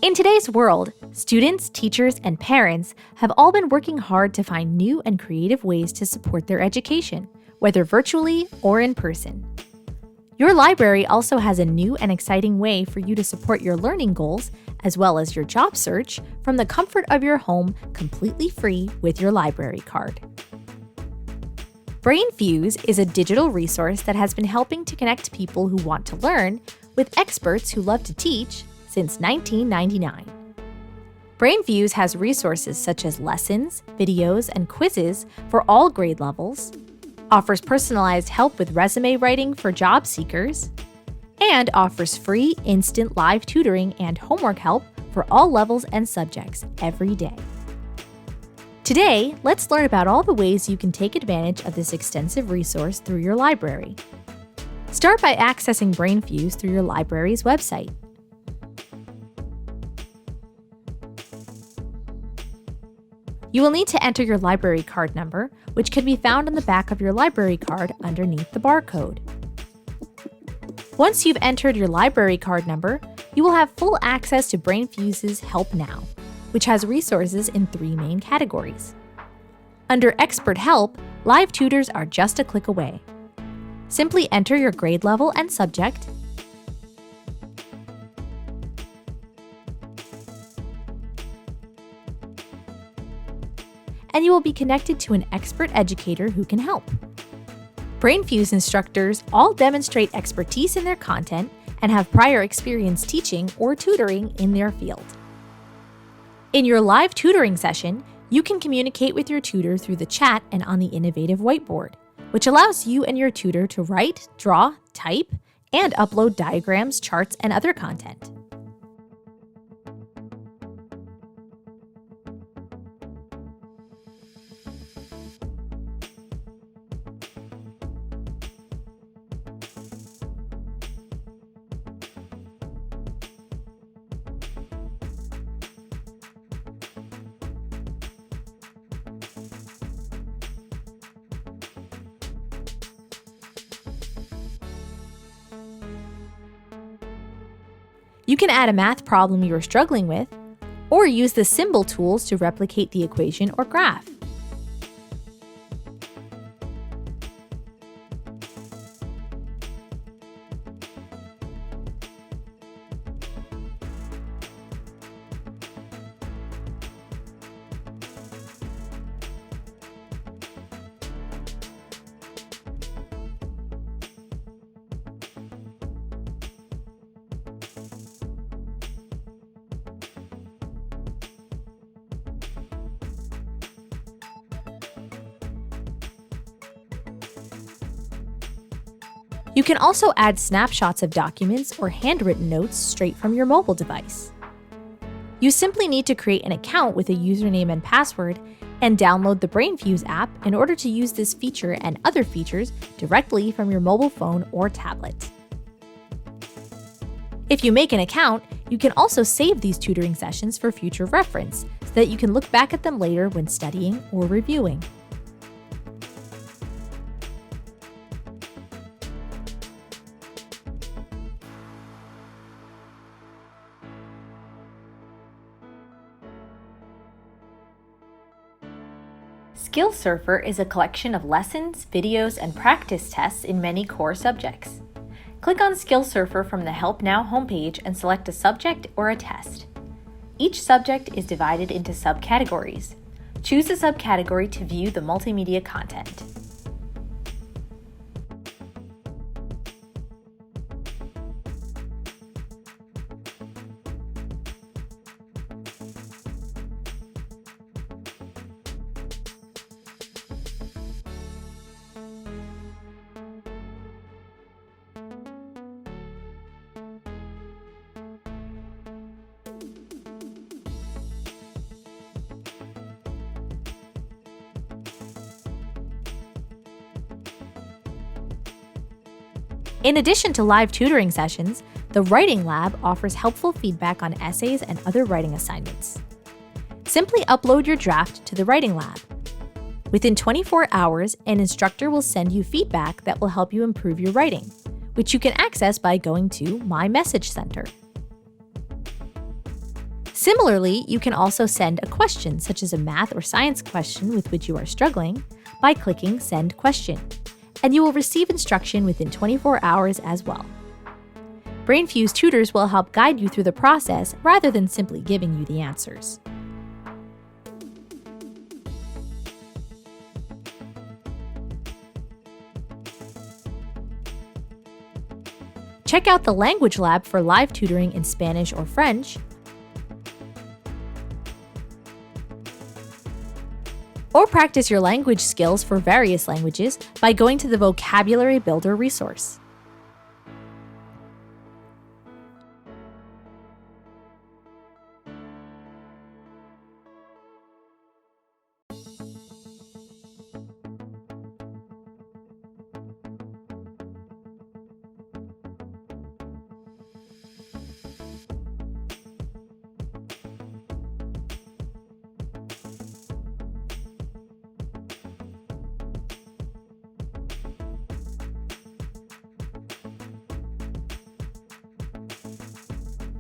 In today's world, students, teachers, and parents have all been working hard to find new and creative ways to support their education, whether virtually or in person. Your library also has a new and exciting way for you to support your learning goals as well as your job search from the comfort of your home, completely free with your library card. Brainfuse is a digital resource that has been helping to connect people who want to learn with experts who love to teach since 1999. Brainfuse has resources such as lessons, videos, and quizzes for all grade levels, offers personalized help with resume writing for job seekers, and offers free instant live tutoring and homework help for all levels and subjects every day. Today, let's learn about all the ways you can take advantage of this extensive resource through your library. Start by accessing Brainfuse through your library's website. You will need to enter your library card number, which can be found on the back of your library card underneath the barcode. Once you've entered your library card number, you will have full access to Brainfuse's Help Now, which has resources in 3 main categories. Under Expert Help, live tutors are just a click away. Simply enter your grade level and subject, and you will be connected to an expert educator who can help. Brainfuse instructors all demonstrate expertise in their content and have prior experience teaching or tutoring in their field. In your live tutoring session, you can communicate with your tutor through the chat and on the innovative whiteboard, which allows you and your tutor to write, draw, type, and upload diagrams, charts, and other content. You can add a math problem you are struggling with, or use the symbol tools to replicate the equation or graph. You can also add snapshots of documents or handwritten notes straight from your mobile device. You simply need to create an account with a username and password and download the Brainfuse app in order to use this feature and other features directly from your mobile phone or tablet. If you make an account, you can also save these tutoring sessions for future reference so that you can look back at them later when studying or reviewing. Skill Surfer is a collection of lessons, videos, and practice tests in many core subjects. Click on Skill Surfer from the Help Now homepage and select a subject or a test. Each subject is divided into subcategories. Choose a subcategory to view the multimedia content. In addition to live tutoring sessions, the Writing Lab offers helpful feedback on essays and other writing assignments. Simply upload your draft to the Writing Lab. Within 24 hours, an instructor will send you feedback that will help you improve your writing, which you can access by going to My Message Center. Similarly, you can also send a question, such as a math or science question with which you are struggling, by clicking Send Question, and you will receive instruction within 24 hours as well. Brainfuse tutors will help guide you through the process rather than simply giving you the answers. Check out the Language Lab for live tutoring in Spanish or French, or practice your language skills for various languages by going to the Vocabulary Builder resource.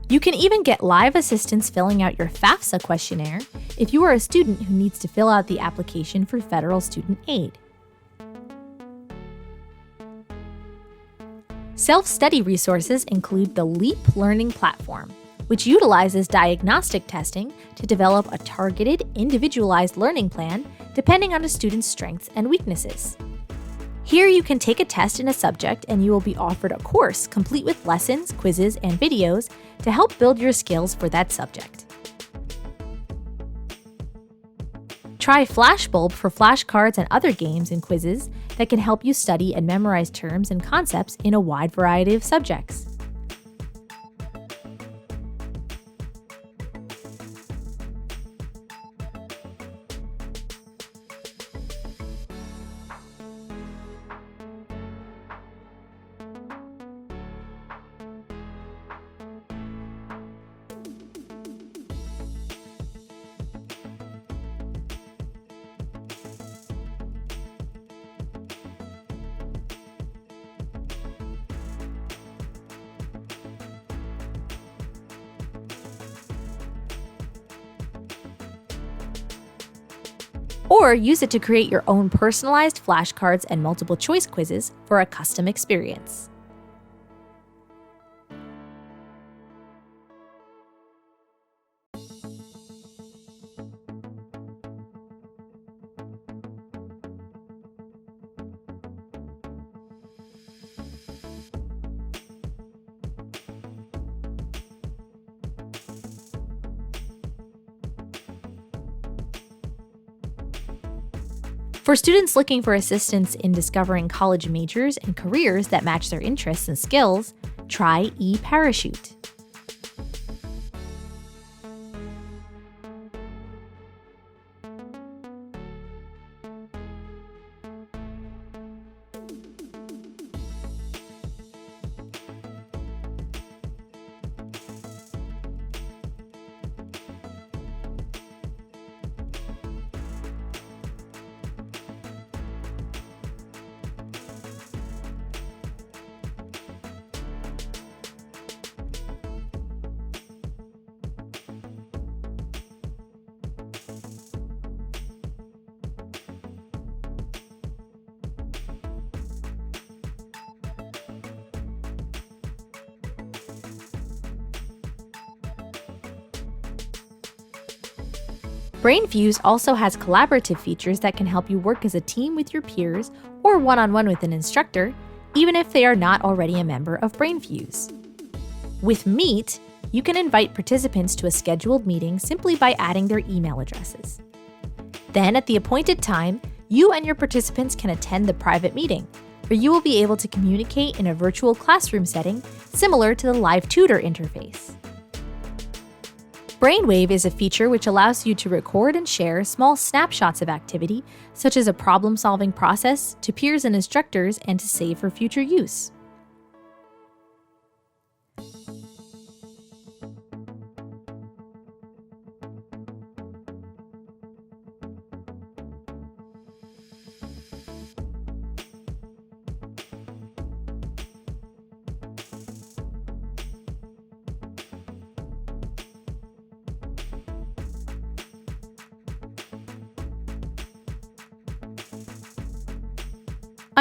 You can even get live assistance filling out your FAFSA questionnaire if you are a student who needs to fill out the application for federal student aid. Self-study resources include the LEAP Learning Platform, which utilizes diagnostic testing to develop a targeted, individualized learning plan depending on a student's strengths and weaknesses. Here you can take a test in a subject and you will be offered a course complete with lessons, quizzes, and videos to help build your skills for that subject. Try Flashbulb for flashcards and other games and quizzes that can help you study and memorize terms and concepts in a wide variety of subjects. Or use it to create your own personalized flashcards and multiple choice quizzes for a custom experience. For students looking for assistance in discovering college majors and careers that match their interests and skills, try eParachute. Brainfuse also has collaborative features that can help you work as a team with your peers or one-on-one with an instructor, even if they are not already a member of Brainfuse. With Meet, you can invite participants to a scheduled meeting simply by adding their email addresses. Then, at the appointed time, you and your participants can attend the private meeting, where you will be able to communicate in a virtual classroom setting similar to the live tutor interface. Brainwave is a feature which allows you to record and share small snapshots of activity, such as a problem-solving process, to peers and instructors and to save for future use.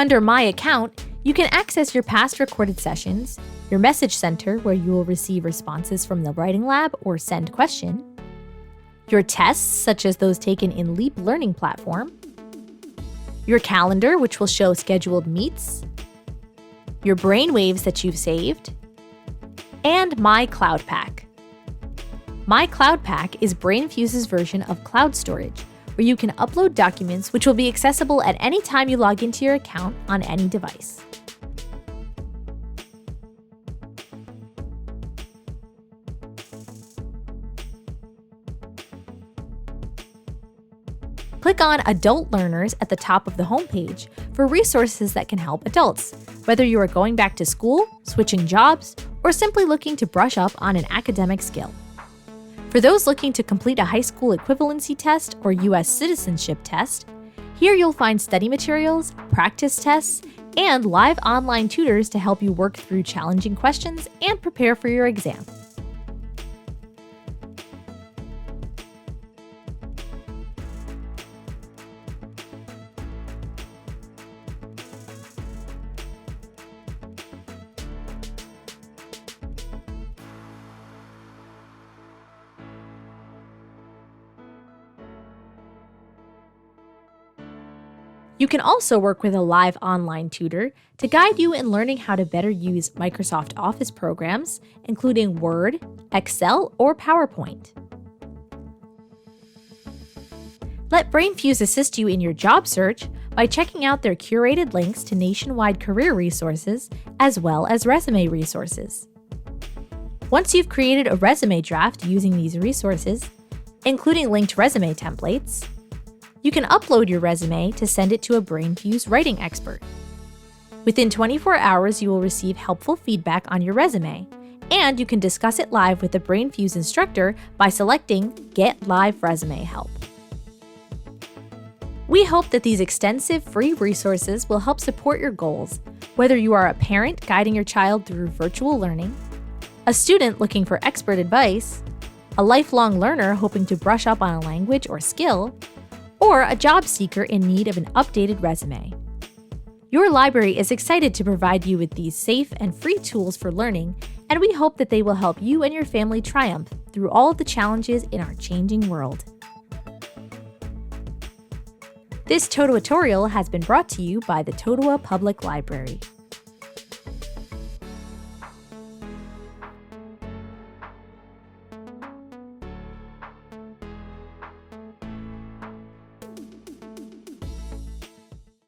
Under My Account, you can access your past recorded sessions, your message center where you will receive responses from the writing lab or send question, your tests such as those taken in Leap Learning Platform, your calendar which will show scheduled meets, your brainwaves that you've saved, and My Cloud Pack. My Cloud Pack is Brainfuse's version of cloud storage, where you can upload documents which will be accessible at any time you log into your account on any device. Click on Adult Learners at the top of the homepage for resources that can help adults, whether you are going back to school, switching jobs, or simply looking to brush up on an academic skill. For those looking to complete a high school equivalency test or U.S. citizenship test, here you'll find study materials, practice tests, and live online tutors to help you work through challenging questions and prepare for your exam. You can also work with a live online tutor to guide you in learning how to better use Microsoft Office programs, including Word, Excel, or PowerPoint. Let Brainfuse assist you in your job search by checking out their curated links to nationwide career resources as well as resume resources. Once you've created a resume draft using these resources, including linked resume templates, you can upload your resume to send it to a Brainfuse writing expert. Within 24 hours, you will receive helpful feedback on your resume, and you can discuss it live with a Brainfuse instructor by selecting Get Live Resume Help. We hope that these extensive free resources will help support your goals, whether you are a parent guiding your child through virtual learning, a student looking for expert advice, a lifelong learner hoping to brush up on a language or skill, or a job seeker in need of an updated resume. Your library is excited to provide you with these safe and free tools for learning, and we hope that they will help you and your family triumph through all of the challenges in our changing world. This Totowa has been brought to you by the Totowa Public Library.